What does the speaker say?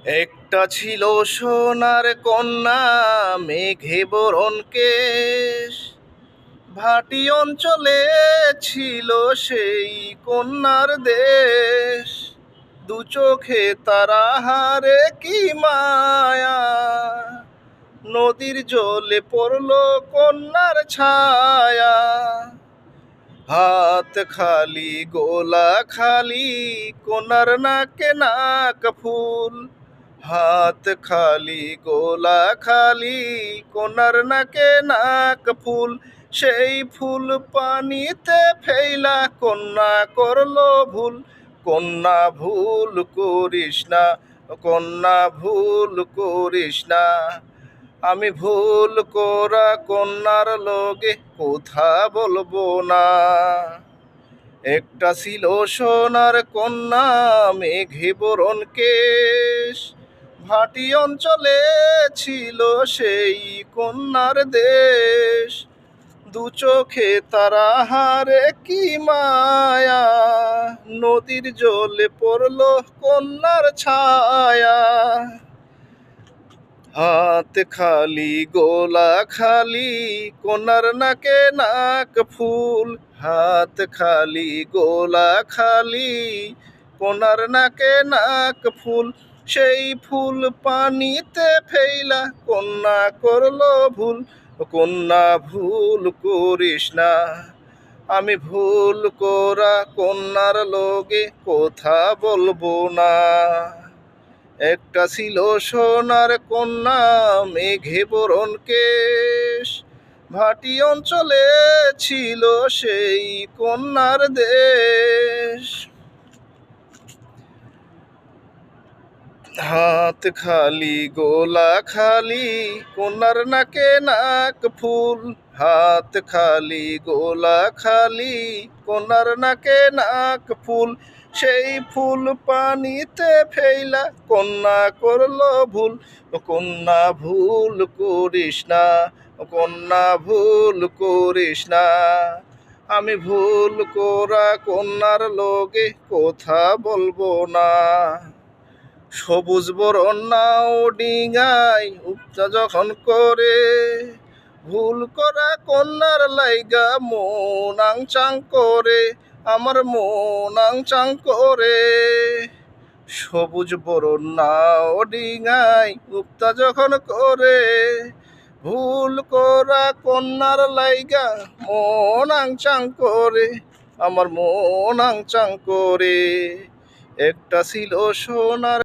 একটা ছিল সোনার কন্যা, মেঘে বরণ কেশ। ভাটি অঞ্চলে ছিল সেই কন্যার দেশ। দু চোখে তারা হারে কি মায়া, নদীর জলে পড়ল কন্যার ছায়া। হাত খালি গোলা খালি, কন্যার নাকে নাক ফুল। হাত খালি গোলা খালি, কন্যার নাকে নাক ফুল। সেই ফুল পানিতে ফেলা কন্যা করলো ভুল। কন্যা ভুল করিস না, কন্যা ভুল করিস না। আমি ভুল করা কন্যার লগে কথা বলবো না। একটা ছিল সোনার কন্যা, মেঘে বরণ কেশ। ভাটি অঞ্চলে ছিল সেই কন্যার দেশ। দু চোখে তারা হারে কি মায়া, নদীর জলে পড়ল কন্যার ছায়া। হাত খালি গোলা খালি, কন্যার নাকে নাক ফুল। হাত খালি গোলা খালি, কন্যার নাকে নাক ফুল। সেই ফুল পানিতে ফেলা কন্যা করলো ভুল। কন্যা ভুল করিস না, আমি ভুল করা কন্যার লগে কথা বলবো না। একটা ছিল সোনার কন্যা, মেঘে বরণ কেশ। ভাটি অঞ্চলে ছিল সেই কন্যার দেশ। হাত খালি গোলা খালি, কন্যার নাকে নাক ফুল। হাত খালি গোলা খালি, কন্যার নাকে নাক ফুল। সেই ফুল পানিতে ফেলা কন্যা করলো ভুল। কন্যা ভুল করিস না, কন্যা ভুল করিস না। আমি ভুল করা কন্যার লগে কথা বলবো না। সবুজ বরণ নাও ডিঙায় উপচা যখন করে, ভুল করা কন্যার লাইগা মন আংচাং করে, আমার মন আংচাং করে। সবুজ বরণ নাও ডিঙায় উপচা যখন করে, ভুল করা কন্যার লাইগা মন আংচাং করে, আমার মন আংচাং করে। একটা ছিল সোনার